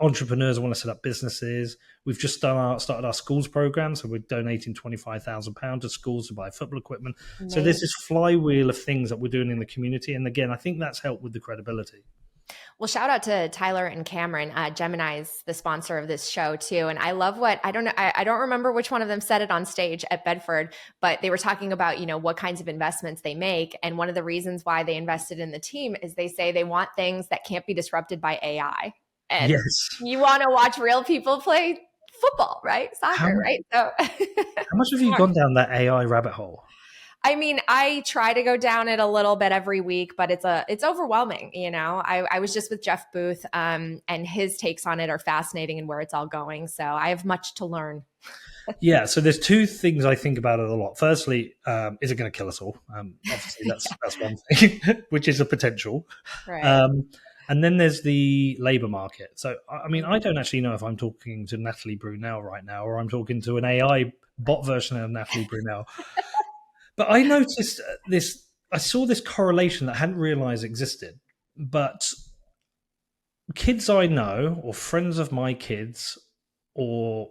entrepreneurs who want to set up businesses. We've just started our schools program, so we're donating £25,000 to schools to buy football equipment. Amazing. So there's this flywheel of things that we're doing in the community, and again, I think that's helped with the credibility. Well, shout out to Tyler and Cameron. Gemini is the sponsor of this show too, and I love what I don't know. I don't remember which one of them said it on stage at Bedford, but they were talking about what kinds of investments they make, and one of the reasons why they invested in the team is they say they want things that can't be disrupted by AI. And Yes. you want to watch real people play football, right? Soccer, right? So, how much have you gone down that AI rabbit hole? I mean, I try to go down it a little bit every week, but it's overwhelming. I was just with Jeff Booth, and his takes on it are fascinating and where it's all going. So I have much to learn. Yeah, so there's two things I think about it a lot. Firstly, is it going to kill us all? Obviously, that's one thing, which is a potential. Right. And then there's the labour market. So, I mean, I don't actually know if I'm talking to Natalie Brunell right now, or I'm talking to an AI bot version of Natalie Brunell. But I noticed I saw this correlation that I hadn't realised existed. But kids I know, or friends of my kids, or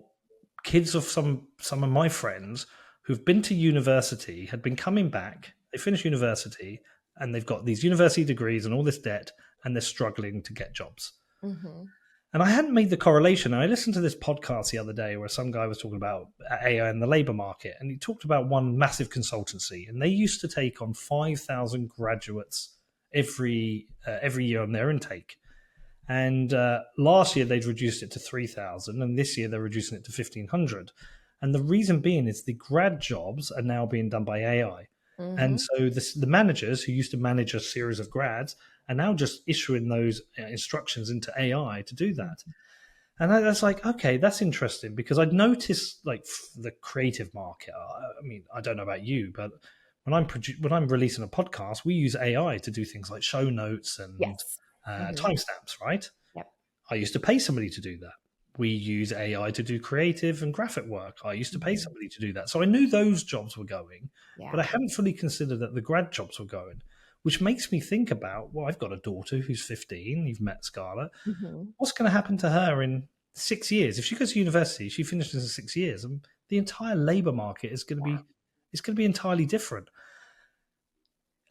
kids of some of my friends who've been to university, had been coming back, they finished university, and they've got these university degrees and all this debt, and they're struggling to get jobs. Mm-hmm. And I hadn't made the correlation. I listened to this podcast the other day where some guy was talking about AI in the labour market, and he talked about one massive consultancy, and they used to take on 5,000 graduates every year on their intake. And last year they'd reduced it to 3,000, and this year they're reducing it to 1,500. And the reason being is the grad jobs are now being done by AI. Mm-hmm. And so the managers who used to manage a series of grads are now just issuing those instructions into AI to do that. And I was like, okay, that's interesting, because I'd noticed like the creative market. I mean, I don't know about you, but when I'm releasing a podcast, we use AI to do things like show notes and timestamps, right? Yep. I used to pay somebody to do that. We use AI to do creative and graphic work. I used to pay somebody to do that. So I knew those jobs were going, but I hadn't fully considered that the grad jobs were going, which makes me think about, well, I've got a daughter who's 15. You've met Scarlett. Mm-hmm. What's going to happen to her in 6 years? If she goes to university, she finishes in 6 years, and the entire labour market is going to be entirely different.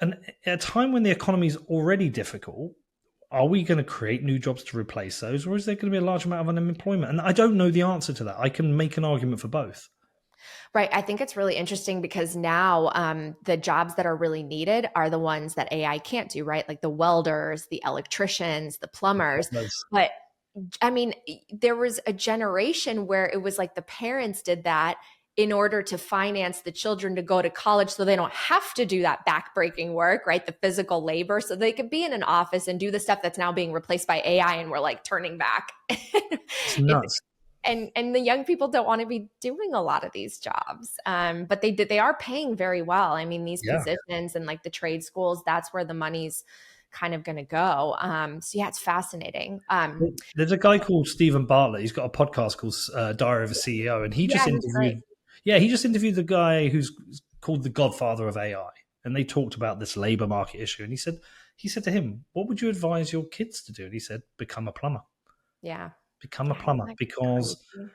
And at a time when the economy is already difficult, are we going to create new jobs to replace those, or is there going to be a large amount of unemployment? And I don't know the answer to that. I can make an argument for both. Right. I think it's really interesting because now the jobs that are really needed are the ones that AI can't do, right? Like the welders, the electricians, the plumbers. But I mean, there was a generation where it was like the parents did that in order to finance the children to go to college so they don't have to do that backbreaking work, right? The physical labor, so they could be in an office and do the stuff that's now being replaced by AI, and we're like turning back. It's nuts. And the young people don't want to be doing a lot of these jobs, but they are paying very well. I mean, these Yeah. positions and like the trade schools, that's where the money's kind of going to go. So yeah, it's fascinating. There's a guy called Stephen Bartlett. He's got a podcast called Diary of a CEO, and he Yeah, just he's great. interviewed. Yeah, he just interviewed the guy who's called the Godfather of AI, and they talked about this labor market issue. And he said to him, "What would you advise your kids to do?" And he said, "Become a plumber. Yeah. Become a Yeah, isn't plumber, that because crazy?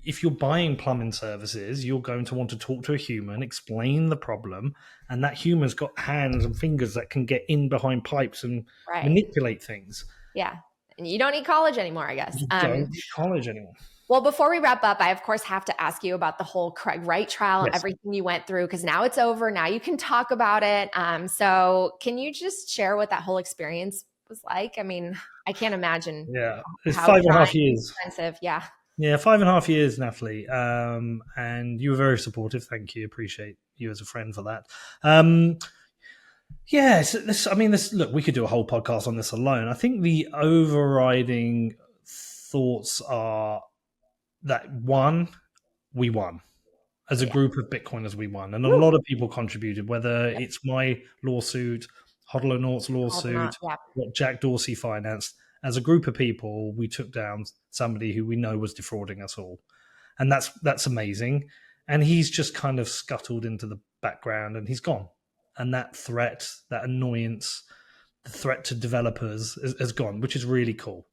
if you're buying plumbing services, you're going to want to talk to a human, explain the problem, and that human's got hands and fingers that can get in behind pipes and Right. manipulate things. Yeah. And you don't need college anymore, I guess. You don't need college anymore." Well, before we wrap up, I of course have to ask you about the whole Craig Wright trial and Yes. everything you went through, because now it's over. Now you can talk about it. So can you just share what that whole experience was like? I mean, I can't imagine Yeah, it's how 5.5 trying, years. expensive. Yeah. Yeah, 5.5 years, Natalie. And you were very supportive. Thank you. Appreciate you as a friend for that. Yeah, look, we could do a whole podcast on this alone. I think the overriding thoughts are that, one, we won. As a Yeah. group of Bitcoiners, we won. And a Woo. lot of people contributed, whether Yep. it's my lawsuit, Hodlonaut's Hold on. lawsuit, Yeah. what Jack Dorsey financed. As a group of people, we took down somebody who we know was defrauding us all. And that's amazing. And he's just kind of scuttled into the background and he's gone. And that threat, that annoyance, the threat to developers has gone, which is really cool.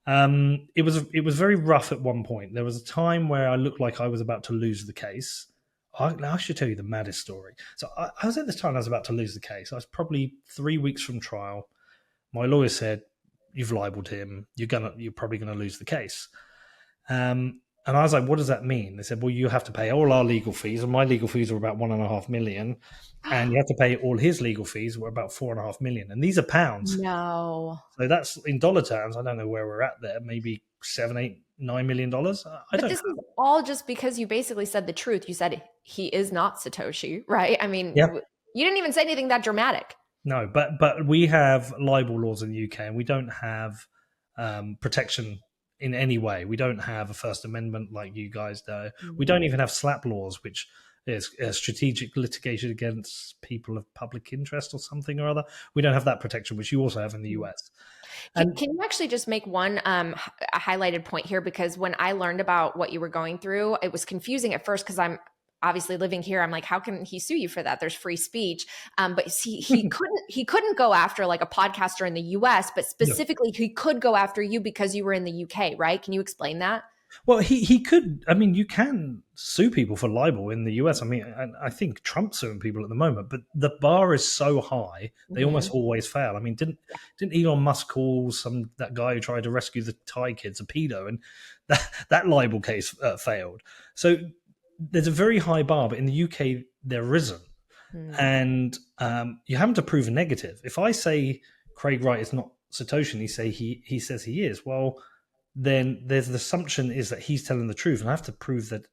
It was very rough at one point. There was a time where I looked like I was about to lose the case. I should tell you the maddest story. So I was at this time I was about to lose the case. I was probably 3 weeks from trial. My lawyer said, "You've libeled him. You're probably gonna lose the case." And I was like, "What does that mean?" They said, "Well, you have to pay all our legal fees, and my legal fees are about 1.5 million, and you have to pay all his legal fees, were about 4.5 million, and these are pounds. No. So that's in dollar terms. I don't know where we're at there. Maybe $7, $8, $9 million. I But don't this know. is all just because you basically said the truth. You said he is not Satoshi, right? I mean, Yeah, you didn't even say anything that dramatic. no, but we have libel laws in the UK, and we don't have protection in any way. We don't have a First Amendment like you guys do. We don't even have SLAP laws, which is strategic litigation against people of public interest or something or other. We don't have that protection, which you also have in the US. And Can you actually just make one a highlighted point here? Because when I learned about what you were going through, it was confusing at first because I'm obviously living here. I'm like, how can he sue you for that? There's free speech. But he couldn't go after like a podcaster in the US, but no. specifically he could go after you because you were in the UK, right? Can you explain that? Well, he could. I mean, you can sue people for libel in the US. I mean, I think Trump's suing people at the moment, but the bar is so high they almost Mhm. always fail. I mean, didn't Elon Musk call that guy who tried to rescue the Thai kids a pedo, and that libel case failed? So there's a very high bar, but in the UK there isn't, Hmm. and you haven't to prove a negative. If I say Craig Wright is not Satoshi, and he says he is, well, then there's the assumption is that he's telling the truth, and I have to prove that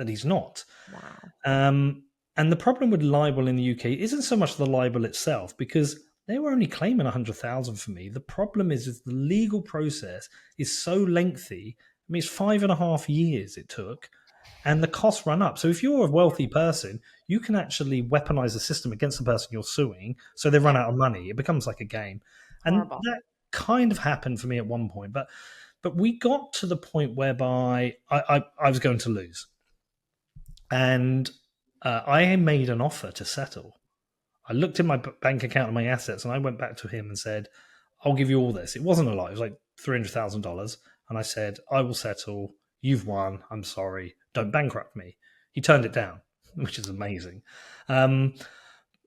he's not. Wow. And the problem with libel in the UK isn't so much the libel itself, because they were only claiming 100,000 for me. The problem is the legal process is so lengthy. I mean, it's 5.5 years it took, and the costs run up. So if you're a wealthy person, you can actually weaponize the system against the person you're suing, so they run Yeah. out of money. It becomes like a game, and Horrible. that kind of happened for me at one point, but we got to the point whereby I was going to lose. And I made an offer to settle. I looked in my bank account and my assets, and I went back to him and said, "I'll give you all this." It wasn't a lot. It was like $300,000. And I said, "I will settle. You've won. I'm sorry. Don't bankrupt me." He turned it down, which is amazing. But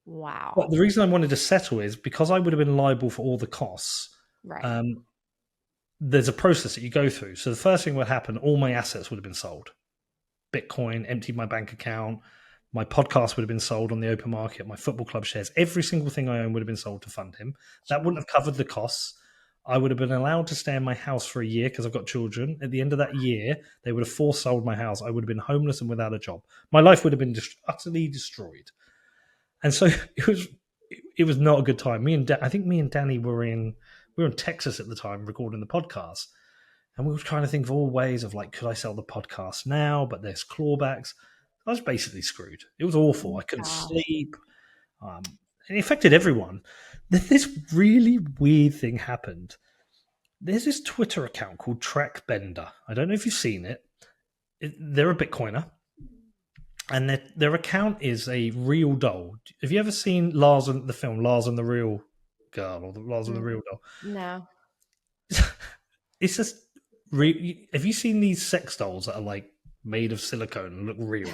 Wow. the reason I wanted to settle is because I would have been liable for all the costs. Right. There's a process that you go through. So the first thing would happen, all my assets would have been sold. Bitcoin, emptied my bank account, my podcast would have been sold on the open market, my football club shares, every single thing I own would have been sold to fund him. That wouldn't have covered the costs. I would have been allowed to stay in my house for a year because I've got children. At the end of that year, they would have forced sold my house. I would have been homeless and without a job. My life would have been utterly destroyed. And so it was not a good time. I think me and Danny were in Texas at the time recording the podcast, and we were trying to think of all ways of like, could I sell the podcast now? But there's clawbacks. I was basically screwed. It was awful. I couldn't sleep. It affected everyone. This really weird thing happened. There's this Twitter account called Trackbender. I don't know if you've seen it. They're a Bitcoiner. And their account is a real doll. Have you ever seen the film Lars and the Real Girl, or Lars and the Real Doll? No. It's just have you seen these sex dolls that are like made of silicone and look real?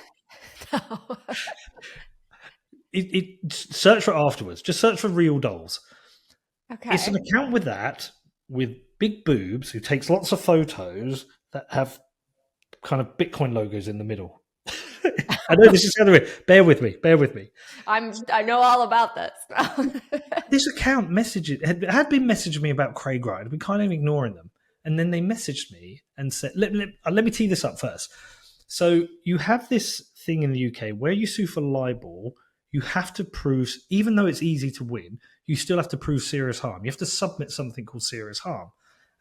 No. Search for it afterwards. Just search for real dolls. Okay. It's an account with big boobs who takes lots of photos that have kind of Bitcoin logos in the middle. I know this is kind of weird. Bear with me. I know all about this. This account had been messaging me about Craig Wright. I'd been kind of ignoring them. And then they messaged me and said, let me tee this up first. So you have this thing in the UK where you sue for libel, you have to prove, even though it's easy to win, you still have to prove serious harm. You have to submit something called serious harm.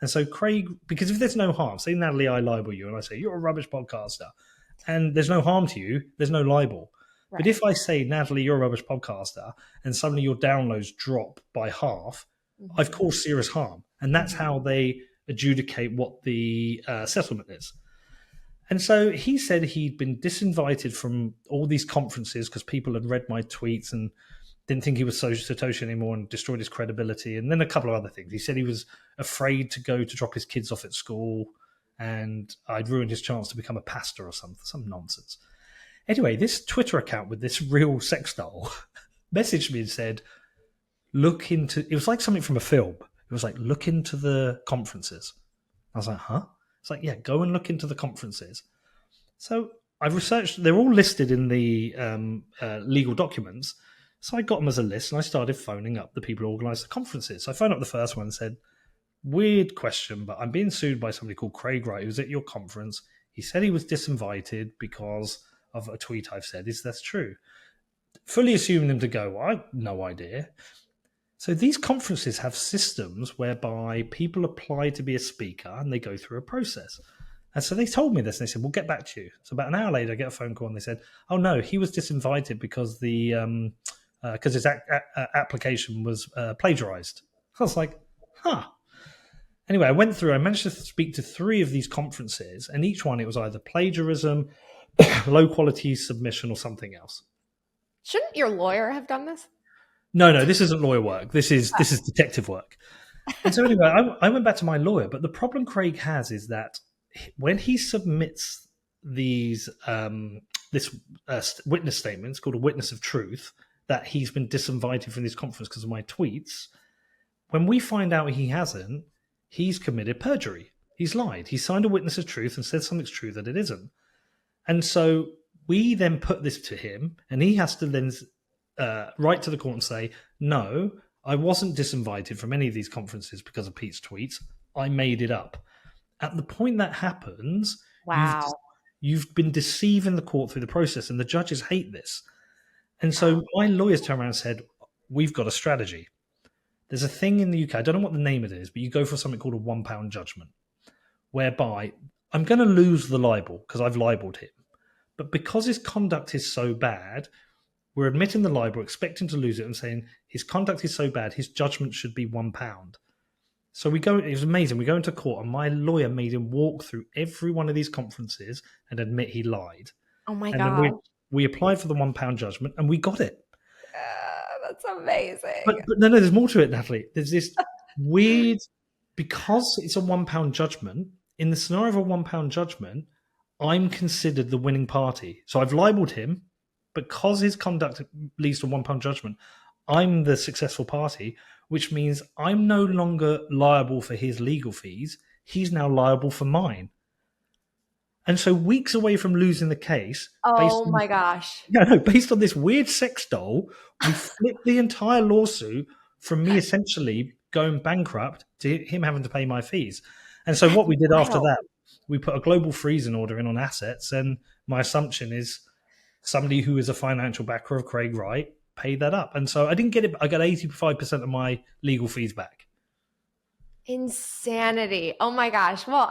And so Craig, because if there's no harm, say Natalie, I libel you and I say, you're a rubbish podcaster, and there's no harm to you, there's no libel. Right. But if I say, Natalie, you're a rubbish podcaster, and suddenly your downloads drop by half, I've caused serious harm. And that's how they adjudicate what the settlement is. And so he said he'd been disinvited from all these conferences because people had read my tweets and didn't think he was Satoshi anymore and destroyed his credibility. And then a couple of other things. He said he was afraid to go to drop his kids off at school, and I'd ruined his chance to become a pastor or some nonsense. Anyway, this Twitter account with this real sex doll messaged me and said, it was like something from a film. It was like, look into the conferences. I was like, huh? It's like, yeah, go and look into the conferences. So I've researched, they're all listed in the legal documents. So I got them as a list and I started phoning up the people who organised the conferences. So I phoned up the first one and said, weird question, but I'm being sued by somebody called Craig Wright, who was at your conference. He said he was disinvited because of a tweet I've said. Is that true? Fully assuming them to go, well, I've no idea. So these conferences have systems whereby people apply to be a speaker and they go through a process. And so they told me this and they said, we'll get back to you. So about an hour later, I get a phone call and they said, oh no, he was disinvited because his application was plagiarized. I was like, huh. Anyway, I managed to speak to 3 of these conferences, and each one it was either plagiarism, low quality submission, or something else. Shouldn't your lawyer have done this? No, this isn't lawyer work. This is detective work. And so anyway, I went back to my lawyer, but the problem Craig has is that when he submits these witness statements called a witness of truth, that he's been disinvited from this conference because of my tweets, when we find out he hasn't, he's committed perjury. He's lied. He signed a witness of truth and said something's true that it isn't. And so we then put this to him, and he has to then write to the court and say, no, I wasn't disinvited from any of these conferences because of Pete's tweets. I made it up. At the point that happens, wow, you've been deceiving the court through the process, and the judges hate this. And so my lawyers turned around and said, we've got a strategy. There's a thing in the UK, I don't know what the name of it is, but you go for something called a £1 judgment, whereby I'm going to lose the libel because I've libelled him. But because his conduct is so bad, we're admitting the libel, expecting to lose it, and saying his conduct is so bad, his judgment should be £1. So it was amazing. We go into court, and my lawyer made him walk through every one of these conferences and admit he lied. Oh my God. God. Then we applied for the £1 judgment, and we got it. That's amazing. But no, there's more to it, Natalie. There's this weird, because it's a £1 judgment, in the scenario of a £1 judgment, I'm considered the winning party. So I've libelled him, because his conduct leads to a £1 judgment, I'm the successful party, which means I'm no longer liable for his legal fees. He's now liable for mine. And so weeks away from losing the case... based on this weird sex doll, we flipped the entire lawsuit from me essentially going bankrupt to him having to pay my fees. And so what we did after that, we put a global freezing order in on assets. And my assumption is somebody who is a financial backer of Craig Wright paid that up. And so I didn't get it. I got 85% of my legal fees back. Insanity. Oh my gosh. Well,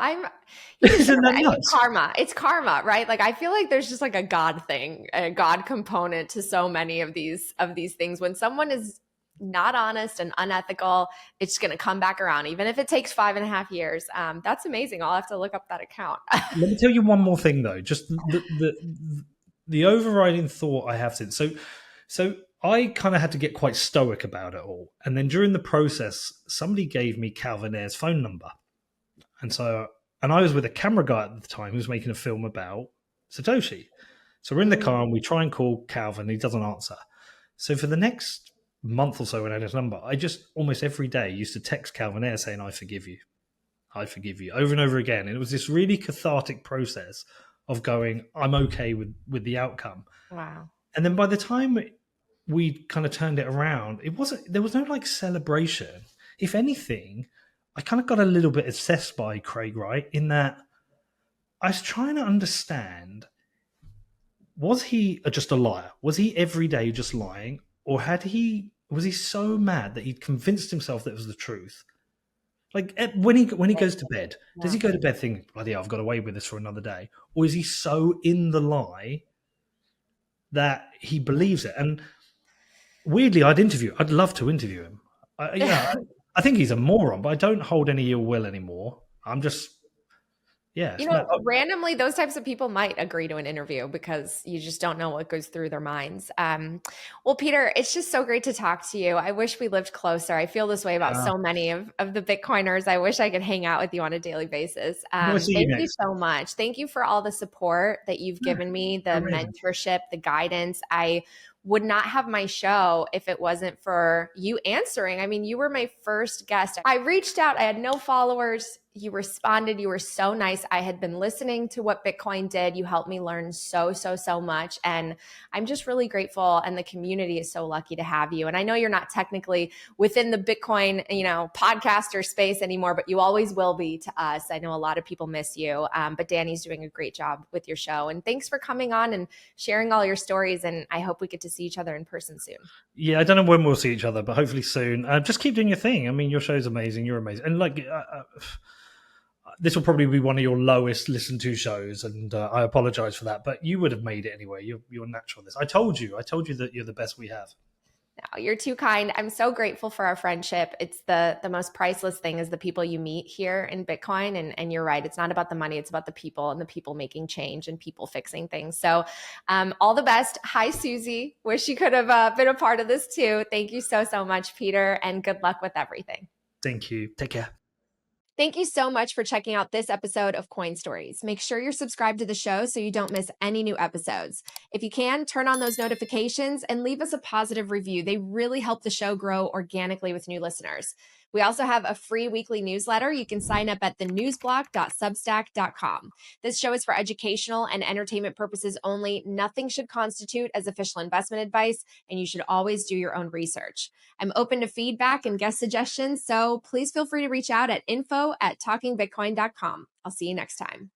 Isn't that nuts? karma. It's karma, right? Like I feel like there's just like a God thing, a God component to so many of these things. When someone is not honest and unethical, it's going to come back around, even if it takes 5.5 years. That's amazing. I'll have to look up that account. Let me tell you one more thing though. Just the overriding thought I have since. So I kind of had to get quite stoic about it all. And then during the process, somebody gave me Calvin Ayre's phone number. And I was with a camera guy at the time who was making a film about Satoshi. So we're in the car and we try and call Calvin. He doesn't answer. So for the next month or so when I had his number, I just almost every day used to text Calvin Ayre saying, I forgive you, over and over again. And it was this really cathartic process of going, I'm okay with the outcome. Wow. And then by the time we kind of turned it around, there was no like celebration. If anything, I kind of got a little bit obsessed by Craig Wright in that I was trying to understand, was he just a liar? Was he every day just lying? Or was he so mad that he'd convinced himself that it was the truth? Like when he goes to bed, does he go to bed thinking, bloody hell, I've got away with this for another day? Or is he so in the lie that he believes it? And weirdly, I'd love to interview him. I think he's a moron, but I don't hold any ill will anymore. I'm just, randomly, those types of people might agree to an interview because you just don't know what goes through their minds. Well, Peter, it's just so great to talk to you. I wish we lived closer. I feel this way about so many of the Bitcoiners. I wish I could hang out with you on a daily basis. Thank you so much. Thank you for all the support that you've given me, the mentorship, the guidance. I would not have my show if it wasn't for you answering. I mean, you were my first guest. I reached out. I had no followers. You responded. You were so nice. I had been listening to what Bitcoin did. You helped me learn so much. And I'm just really grateful. And the community is so lucky to have you. And I know you're not technically within the Bitcoin, podcaster space anymore, but you always will be to us. I know a lot of people miss you, but Danny's doing a great job with your show. And thanks for coming on and sharing all your stories. And I hope we get to see each other in person soon. Yeah, I don't know when we'll see each other, but hopefully soon. Just keep doing your thing. I mean, your show's amazing. You're amazing. And this will probably be one of your lowest listened to shows, and I apologize for that, but you would have made it anyway. You're natural at this. I told you that you're the best we have. No, you're too kind. I'm so grateful for our friendship. It's the most priceless thing is the people you meet here in Bitcoin. And you're right. It's not about the money. It's about the people and the people making change and people fixing things. So all the best. Hi, Susie. Wish you could have been a part of this too. Thank you so much, Peter, and good luck with everything. Thank you. Take care. Thank you so much for checking out this episode of Coin Stories. Make sure you're subscribed to the show so you don't miss any new episodes. If you can, turn on those notifications and leave us a positive review. They really help the show grow organically with new listeners. We also have a free weekly newsletter. You can sign up at thenewsblock.substack.com. This show is for educational and entertainment purposes only. Nothing should constitute as official investment advice, and you should always do your own research. I'm open to feedback and guest suggestions, so please feel free to reach out at info@talkingbitcoin.com. I'll see you next time.